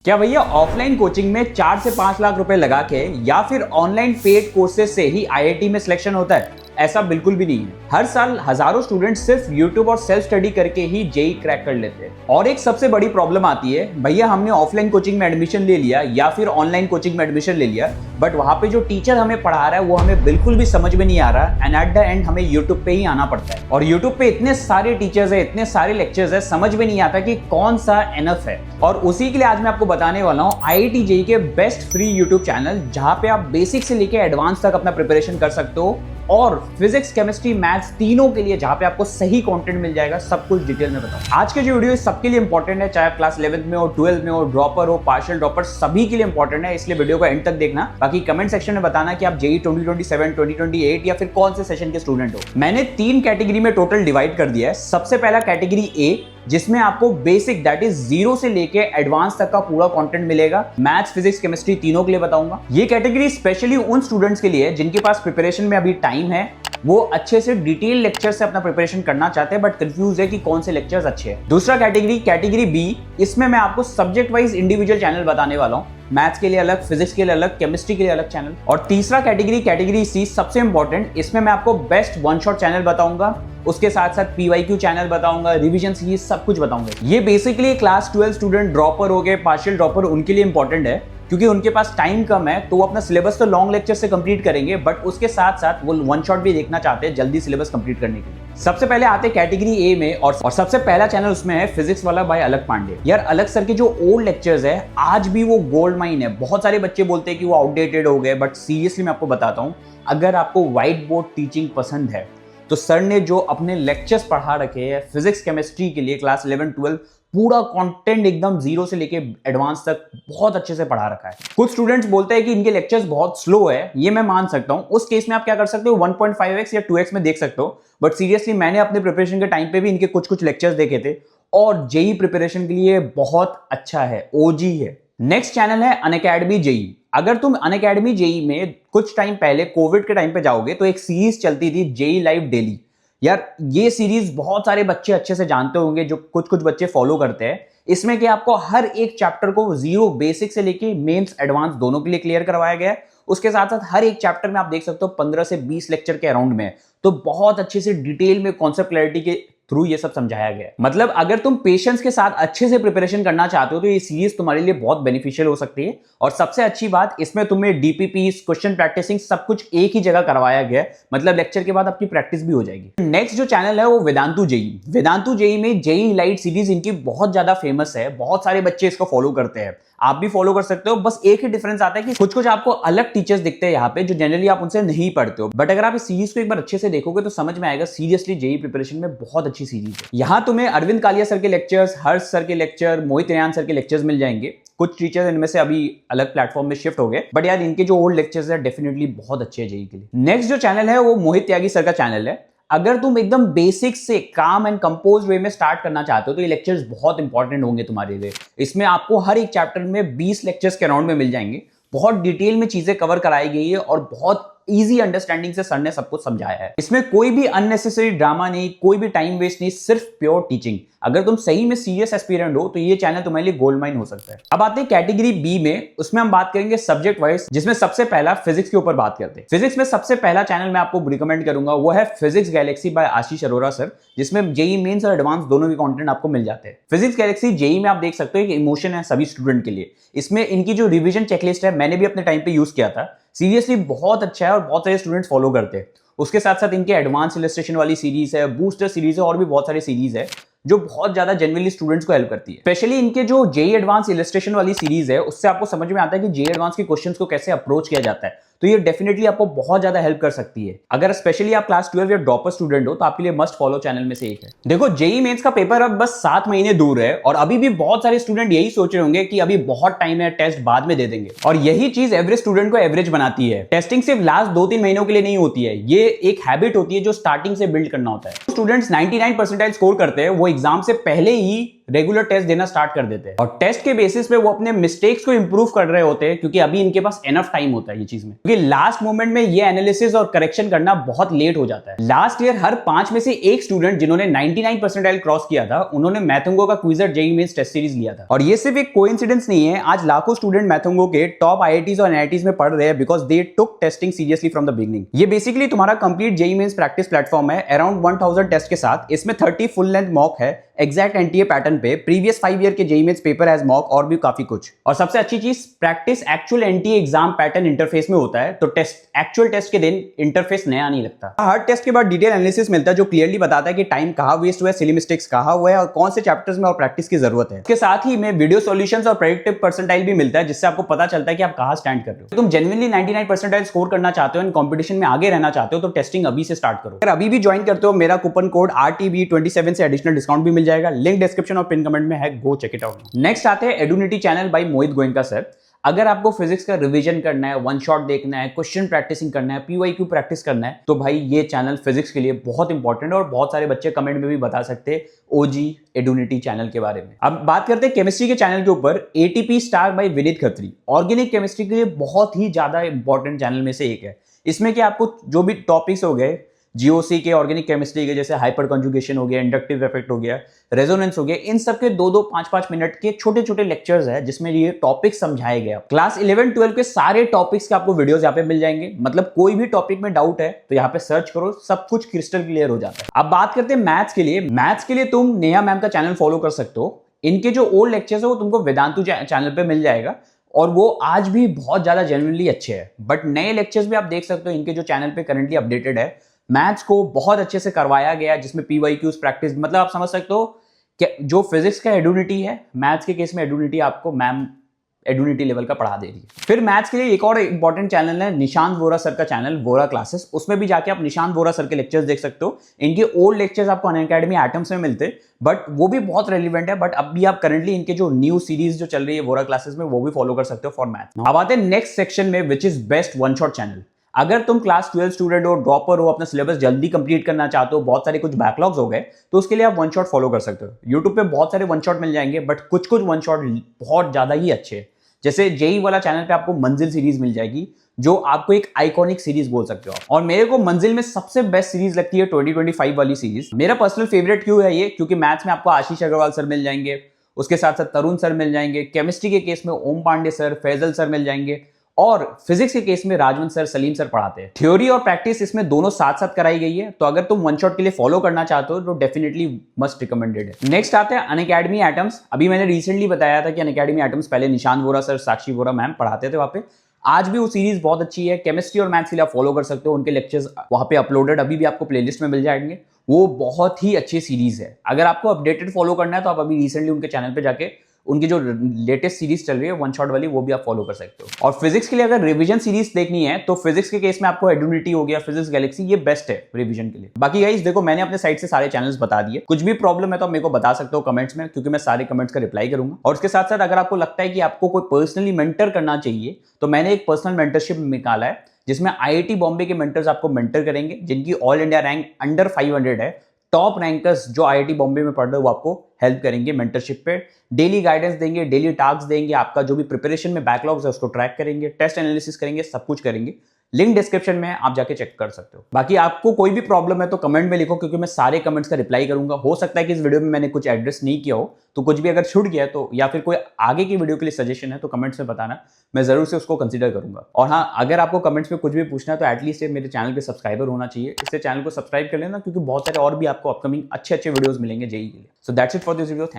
क्या भैया offline coaching में 4 से 5 लाख रुपए लगा के या फिर ऑनलाइन पेड कोर्सेज से ही आईआईटी में सिलेक्शन होता है? ऐसा बिल्कुल भी नहीं है। हर साल हजारों स्टूडेंट्स सिर्फ यूट्यूब और सेल्फ स्टडी करके ही जेई क्रैक कर लेते हैं। और एक सबसे बड़ी प्रॉब्लम आती है, भैया हमने ऑफलाइन कोचिंग में एडमिशन ले लिया या फिर ऑनलाइन कोचिंग में एडमिशन ले लिया, बट वहां पे जो टीचर हमें पढ़ा रहा है वो हमें बिल्कुल भी समझ में नहीं आ रहा एंड एट द एंड हमें यूट्यूब पे ही आना पड़ता है। और यूट्यूब पे इतने सारे टीचर्स है, इतने सारे लेक्चर्स है, समझ में नहीं आता कि कौन सा एनफ है। और उसी के लिए आज मैं आपको बताने वाला हूँ आईआईटी जेई के बेस्ट फ्री यूट्यूब चैनल, जहां पे आप बेसिक से लेके एडवांस तक अपना प्रिपरेशन कर सकते हो और फिजिक्स, केमिस्ट्री, मैथ्स तीनों के लिए, जहां पे आपको सही कंटेंट मिल जाएगा। सब कुछ डिटेल में बताऊं। आज के जो वीडियो सबके लिए इंपॉर्टेंट है, चाहे आप क्लास 11th में हो, 12th में हो, ड्रॉपर हो, पार्शियल ड्रॉपर, सभी के लिए इंपॉर्टेंट है। इसलिए वीडियो को एंड तक देखना। बाकी कमेंट सेक्शन में बताना कि आप जेई 2027, 2028 या फिर कौन से सेशन के स्टूडेंट हो। मैंने 3 कैटेगरी में टोटल डिवाइड कर दिया है। सबसे पहला कैटेगरी ए, जिसमें आपको बेसिक दैट इज 0 से लेके एडवांस तक का पूरा कंटेंट मिलेगा। मैथ्स, फिजिक्स, केमिस्ट्री तीनों के लिए बताऊंगा। ये कैटेगरी स्पेशली उन स्टूडेंट्स के लिए है जिनके पास प्रिपरेशन में अभी टाइम है, वो अच्छे से डिटेल लेक्चर से अपना प्रिपरेशन करना चाहते हैं बट कंफ्यूज है कि कौन से लेक्चर्स अच्छे हैं। दूसरा कैटेगरी बी, इसमें मैं आपको सब्जेक्ट वाइज इंडिविजुअल चैनल बताने वाला हूं। मैथ्स के लिए अलग, फिजिक्स के लिए अलग, केमिस्ट्री के लिए अलग चैनल। और तीसरा कैटेगरी सी, सबसे इंपॉर्टेंट, इसमें मैं आपको बेस्ट वन शॉट चैनल बताऊंगा। उसके साथ साथ पीवाईक्यू चैनल बताऊंगा, रिवीजन सीरीज, सब कुछ बताऊंगा। ये बेसिकली क्लास 12 स्टूडेंट, ड्रॉपर हो गए, पार्शियल ड्रॉपर, उनके लिए इंपॉर्टेंट है क्योंकि उनके पास टाइम कम है। तो वो अपना सिलेबस तो लॉन्ग लेक्चर से कंप्लीट करेंगे बट उसके साथ साथ वो वन शॉट भी देखना चाहते हैं जल्दी सिलेबस कंप्लीट करने के लिए। सबसे पहले आते हैं कैटेगरी ए में और सबसे पहला चैनल उसमें है फिजिक्स वाला बाय अलग पांडे। यार अलग सर के जो ओल्ड लेक्चर्स है आज भी वो गोल्ड माइन है। बहुत सारे बच्चे बोलते हैं कि वो आउटडेटेड हो गए, बट सीरियसली मैं आपको बताता हूँ, अगर आपको व्हाइट बोर्ड टीचिंग पसंद है तो सर ने जो अपने लेक्चर्स पढ़ा रखे हैं फिजिक्स, केमिस्ट्री के लिए क्लास 11, 12, पूरा कंटेंट एकदम 0 से लेके एडवांस तक बहुत अच्छे से पढ़ा रखा है। कुछ स्टूडेंट्स बोलते हैं कि इनके लेक्चर्स बहुत स्लो है, ये मैं मान सकता हूं। उस केस में आप क्या कर सकते हो, 1.5x या 2x में देख सकते हो। बट सीरियसली मैंने अपने प्रिपरेशन के टाइम पे भी इनके कुछ लेक्चर्स देखे थे और जेई प्रिपरेशन के लिए बहुत अच्छा है, ओजी है। नेक्स्ट चैनल है अनअकैडमी जेई। अगर तुम अनअकैडमी जेई में कुछ टाइम पहले कोविड के टाइम पे जाओगे तो एक सीरीज चलती थी जेई लाइव डेली। यार ये सीरीज बहुत सारे बच्चे अच्छे से जानते होंगे, जो कुछ बच्चे फॉलो करते हैं। इसमें कि आपको हर एक चैप्टर को 0 बेसिक से लेके मेंस एडवांस दोनों के लिए क्लियर करवाया गया है। उसके साथ साथ हर एक चैप्टर में आप देख सकते हो 15 से 20 लेक्चर के अराउंड में, तो बहुत अच्छे से डिटेल में कॉन्सेप्ट क्लैरिटी के थ्रू ये सब समझाया गया है। मतलब अगर तुम पेशेंस के साथ अच्छे से प्रिपरेशन करना चाहते हो तो ये सीरीज तुम्हारे लिए बहुत बेनिफिशियल हो सकती है। और सबसे अच्छी बात, इसमें तुम्हें डीपीपी, क्वेश्चन प्रैक्टिसिंग सब कुछ एक ही जगह करवाया गया है। मतलब लेक्चर के बाद आपकी प्रैक्टिस भी हो जाएगी। नेक्स्ट जो चैनल है वो वेदांतु जेई। वेदांतु जेई में जेई लाइट सीरीज इनकी बहुत ज्यादा फेमस है, बहुत सारे बच्चे इसको फॉलो करते हैं, आप भी फॉलो कर सकते हो। बस एक ही डिफरेंस आता है कि कुछ आपको अलग टीचर्स दिखते हैं यहाँ पे जो जनरली आप उनसे नहीं पढ़ते हो। बट अगर आप इस सीरीज को एक बार अच्छे से देखोगे तो समझ में आएगा सीरियसली जेई प्रिपरेशन में बहुत अच्छी सीरीज है। यहाँ तुम्हें अरविंद कालिया सर के लेक्चर्स, हर्ष सर के लेक्चर, मोहित रेयान सर के लेक्चर्स मिल जाएंगे। कुछ टीचर्स इनमें से अभी अलग प्लेटफॉर्म में शिफ्ट हो गए, बट यार इनके जो ओल्ड लेक्चर्स है डेफिनेटली बहुत अच्छे हैं जेई के लिए। नेक्स्ट जो चैनल है वो मोहित त्यागी सर का चैनल है। अगर तुम एकदम बेसिक से काम एंड कंपोज वे में स्टार्ट करना चाहते हो तो ये लेक्चर्स बहुत इंपॉर्टेंट होंगे तुम्हारे लिए। इसमें आपको हर एक चैप्टर में 20 लेक्चर्स के अराउंड में मिल जाएंगे। बहुत डिटेल में चीजें कवर कराई गई है और बहुत इजी अंडरस्टैंडिंग से सर ने सब कुछ समझाया है। इसमें कोई भी अननेसेसरी ड्रामा नहीं, कोई भी टाइम वेस्ट नहीं, सिर्फ प्योर टीचिंग। अगर तुम सही में सीरियस एस्पिरेंट हो तो ये चैनल तुम्हारे लिए गोल्ड माइन हो सकता है। अब आते हैं कैटेगरी बी में, उसमें हम बात करेंगे सब्जेक्ट वाइज, जिसमें सबसे पहला फिजिक्स के ऊपर बात करते हैं। फिजिक्स में सबसे पहला चैनल मैं आपको रिकमेंड करूंगा वो है फिजिक्स गैलेक्सी बाय आशीष अरोरा सर, जिसमें जेई मेंस और एडवांस दोनों के कंटेंट आपको मिल जाते हैं। फिजिक्स गैलेक्सी जेई में आप देख सकते हो एक इमोशन है सभी स्टूडेंट के लिए। इसमें इनकी जो रिवीजन चेकलिस्ट है मैंने भी अपने टाइम पे यूज किया था, सीरियसली बहुत अच्छा है और बहुत सारे स्टूडेंट्स फॉलो करते हैं। उसके साथ साथ इनके एडवांस इलस्ट्रेशन वाली सीरीज है, बूस्टर सीरीज है और भी बहुत सारी सीरीज है जो बहुत ज्यादा जनरली स्टूडेंट्स को हेल्प करती है। स्पेशली इनके जो जेई एडवांस इलस्ट्रेशन वाली सीरीज है उससे आपको समझ में आता है कि जेई एडवांस के क्वेश्चंस को कैसे अप्रोच किया जाता है, तो ये डेफिनेटली आपको बहुत ज्यादा हेल्प कर सकती है। अगर स्पेशली आप क्लास 12 या ड्रॉपर स्टूडेंट हो तो आपके लिए मस्ट फॉलो चैनल में से एक है। देखो जेई मेंस का पेपर अब बस 7 महीने दूर है और अभी भी बहुत सारे स्टूडेंट यही सोच रहे होंगे कि अभी बहुत टाइम है, टेस्ट बाद में दे देंगे। और यही चीज एवरेज स्टूडेंट को एवरेज बनाती है। टेस्टिंग सिर्फ लास्ट 2-3 महीनों के लिए नहीं होती है, ये एक हैबिट होती है जो स्टार्टिंग से बिल्ड करना होता है। स्टूडेंट्स 99 परसेंटाइल स्कोर करते हैं वो एग्जाम से पहले ही रेगुलर टेस्ट देना स्टार्ट कर देते हैं और टेस्ट के बेसिस पे वो अपने मिस्टेक्स को इंप्रूव कर रहे होते हैं, क्योंकि अभी इनके पास एनफ टाइम होता है ये चीज में, क्योंकि लास्ट मोमेंट में ये एनालिसिस और करेक्शन करना बहुत लेट हो जाता है। लास्ट ईयर हर 5 में से एक स्टूडेंट जिन्होंने 99 परसेंटाइल क्रॉस किया था, उन्होंने मैथोंगो का Quizrr JEE Mains test series लिया था। और ये सिर्फ एक कोइंसिडेंस नहीं है, आज लाखों स्टूडेंट मैथोंगो के टॉप आईआईटीज और एनआईटीज में पढ़ रहे हैं because they took testing seriously from the beginning. ये बेसिकली तुम्हारा complete JEE mains practice platform है अराउंड 1000 टेस्ट के साथ। इसमें 30 फुल लेंथ मॉक है एग्जैक्ट एनटीए पैटर्न पे, प्रीवियस 5 ईयर के JEE mains paper as mock और भी काफी कुछ। और सबसे अच्छी चीज, practice actual NTA exam pattern interface में होता है, तो टेस्ट एक्चुअल टेस्ट के दिन इंटरफेस नया नहीं लगता। हर टेस्ट के बाद डिटेल एनालिसिस मिलता है जो क्लियरली बताता है कि टाइम कहां वेस्ट हुआ है, सिली मिस्टेक्स कहां हुआ है और कौन से चैप्टर्स में और प्रैक्टिस की जरूरत है। इसके साथ ही में वीडियो सॉल्यूशंस और प्रेडिक्टिव परसेंटाइल भी मिलता है, जिससे आपको पता चलता है कि आप कहां स्टैंड कर रहे हो। तुम जेन्युइनली 99 परसेंटाइल स्कोर करना चाहते हो, इन कंपटीशन में आगे रहना चाहते हो, तो टेस्टिंग अभी से स्टार्ट करो। अगर अभी भी ज्वाइन करते हो, मेरा कूपन कोड RTB27 से एडिशनल डिस्काउंट भी मिल जाएगा। लिंक डिस्क्रिप्शन और पिन कमेंट में है, go check it out. Next आते हैं Eduniti channel by Mohit Goenka sir. अगर आपको फिजिक्स का रिवीजन करना है, वन शॉट देखना है, क्वेश्चन प्रैक्टिसिंग करना है, पीवाईक्यू प्रैक्टिस करना है, तो भाई ये चैनल फिजिक्स के लिए बहुत इंपॉर्टेंट है। और बहुत सारे बच्चे कमेंट में भी बता सकते हैं ओजी एडुनिटी चैनल के बारे में। अब बात करते हैं केमिस्ट्री के चैनल के ऊपर। ATP star by Vineet Khatri organic chemistry के लिए बहुत ही ज्यादा इंपॉर्टेंट चैनल में से एक है। इसमें कि आपको जो भी टॉपिक्स हो गए जीओसी के, ऑर्गेनिक केमिस्ट्री के, जैसे हाइपर कंजुगेशन हो गया, इंडक्टिव इफेक्ट हो गया, रेजोनेंस हो गया, इन सब के 2-2, 5-5 मिनट के छोटे छोटे लेक्चर्स है जिसमें ये टॉपिक समझाए गए। क्लास 11-12 के सारे टॉपिक्स के आपको वीडियोस यहाँ पे मिल जाएंगे। मतलब कोई भी टॉपिक में डाउट है तो यहाँ पे सर्च करो, सब कुछ क्रिस्टल क्लियर हो जाता है। अब बात करते हैं मैथ्स के लिए। मैथ्स के लिए तुम नेहा मैम का चैनल फॉलो कर सकते हो। इनके जो ओल्ड लेक्चर्स है वो तुमको वेदांतु चैनल पे मिल जाएगा और वो आज भी बहुत ज्यादा जेन्युइनली अच्छे हैं। बट नए लेक्चर्स भी आप देख सकते हो इनके जो चैनल पे करंटली अपडेटेड है। मैथ्स को बहुत अच्छे से करवाया गया है, जिसमें पीवाईक्यूज प्रैक्टिस, मतलब आप समझ सकते हो कि जो फिजिक्स का एडुनिटी है, मैथ्स के केस में एडुनिटी आपको मैम एडुनिटी लेवल का पढ़ा दे रही है। फिर मैथ्स के लिए एक और इंपॉर्टेंट चैनल है निशांत वोरा सर का चैनल, वोरा क्लासेस। उसमें भी जाके आप निशांत वोरा सर के लेक्चर्स देख सकते हो। इनके ओल्ड लेक्चर्स आपको अनअकैडमी एटम्स में मिलते, बट वो भी बहुत रेलिवेंट है। बट अब भी आप करंटली इनके जो न्यू सीरीज जो चल रही है वोरा क्लासेस में, वो भी फॉलो कर सकते हो फॉर मैथ्स। अब आते हैं नेक्स्ट सेक्शन में, which is best one shot channel. अगर तुम क्लास 12 स्टूडेंट हो, ड्रॉपर हो, अपना सिलेबस जल्दी कंप्लीट करना चाहते हो, बहुत सारे कुछ बैकलॉग्स हो गए, तो उसके लिए आप वन शॉट फॉलो कर सकते हो। यूट्यूब पे बहुत सारे वन शॉट मिल जाएंगे, बट कुछ कुछ वन शॉट बहुत ज्यादा ही अच्छे हैं। जैसे जेई वाला चैनल पे आपको मंजिल सीरीज मिल जाएगी, जो आपको एक आइकॉनिक सीरीज बोल सकते हो। और मेरे को मंजिल में सबसे बेस्ट सीरीज लगती है 2025 वाली सीरीज। मेरा पर्सनल फेवरेट क्यों है ये, क्योंकि मैथ्स में आपको आशीष अग्रवाल सर मिल जाएंगे, उसके साथ साथ तरुण सर मिल जाएंगे, केमिस्ट्री के केस में ओम पांडे सर, फैजल सर मिल जाएंगे, और फिजिक्स के केस में राजवंत सर, सलीम सर पढ़ाते हैं। थ्योरी और प्रैक्टिस इसमें दोनों साथ साथ कराई गई है। तो अगर तुम वन शॉट के लिए फॉलो करना चाहते हो तो डेफिनेटली मस्ट रिकमेंडेड है। नेक्स्ट आते हैं अनअकैडमी एटम्स। अभी मैंने रिसेंटली बताया था कि अनअकैडमी एटम्स पहले निशांत वोरा सर, साक्षी वोरा मैम पढ़ाते थे वहां पे। आज भी वो सीरीज बहुत अच्छी है। केमिस्ट्री और मैथ्स के लिए आप फॉलो कर सकते हो, उनके लेक्चर्स वहां पे अपलोडेड अभी भी आपको प्लेलिस्ट में मिल जाएंगे। वो बहुत ही अच्छी सीरीज है। अगर आपको अपडेटेड फॉलो करना है तो आप अभी रिसेंटली उनके चैनल पे जाके उनकी जो लेटेस्ट सीरीज चल रही है वन शॉट वाली, वो भी आप फॉलो कर सकते हो। और फिजिक्स के लिए अगर रिवीजन सीरीज देखनी है तो फिजिक्स के केस में आपको एडुनिटी हो गया, फिजिक्स गैलेक्सी, ये बेस्ट है रिवीजन के लिए। बाकी गाइस देखो, मैंने अपने साइड से सारे चैनल्स बता दिए। कुछ भी प्रॉब्लम है तो मेरे को बता सकते हो कमेंट्स में, क्योंकि मैं सारे कमेंट्स का रिप्लाई करूंगा। और उसके साथ साथ अगर आपको लगता है कि आपको कोई पर्सनली मेंटर करना चाहिए, तो मैंने एक पर्सनल मेंटरशिप निकाला है, जिसमें आईआईटी बॉम्बे के मेंटर्स आपको मेंटर करेंगे, जिनकी ऑल इंडिया रैंक अंडर 500 है। टॉप रैंकर्स जो आईआईटी बॉम्बे में पढ़ रहे हो वो आपको हेल्प करेंगे मेंटरशिप पे, डेली गाइडेंस देंगे, डेली टास्क देंगे, आपका जो भी प्रिपरेशन में बैकलॉग्स है उसको ट्रैक करेंगे, टेस्ट एनालिसिस करेंगे, सब कुछ करेंगे। लिंक डिस्क्रिप्शन में आप जाके चेक कर सकते हो। बाकी आपको कोई भी प्रॉब्लम है तो कमेंट में लिखो, क्योंकि मैं सारे कमेंट्स का रिप्लाई करूंगा। हो सकता है कि इस वीडियो में मैंने कुछ एड्रेस नहीं किया हो, तो कुछ भी अगर छूट गया तो, या फिर कोई आगे की वीडियो के लिए सजेशन है तो कमेंट्स में बताना, मैं जरूर से उसको कंसीडर करूंगा। और हाँ, अगर आपको कमेंट्स में कुछ भी पूछना है तो एटलीस्ट मेरे चैनल के सब्सक्राइबर होना चाहिए। इससे चैनल को सब्सक्राइब कर लेना, क्योंकि बहुत सारे और भी आपको अपकमिंग अच्छे वीडियोस मिलेंगे जेईई के लिए। So that's it for this video. Thank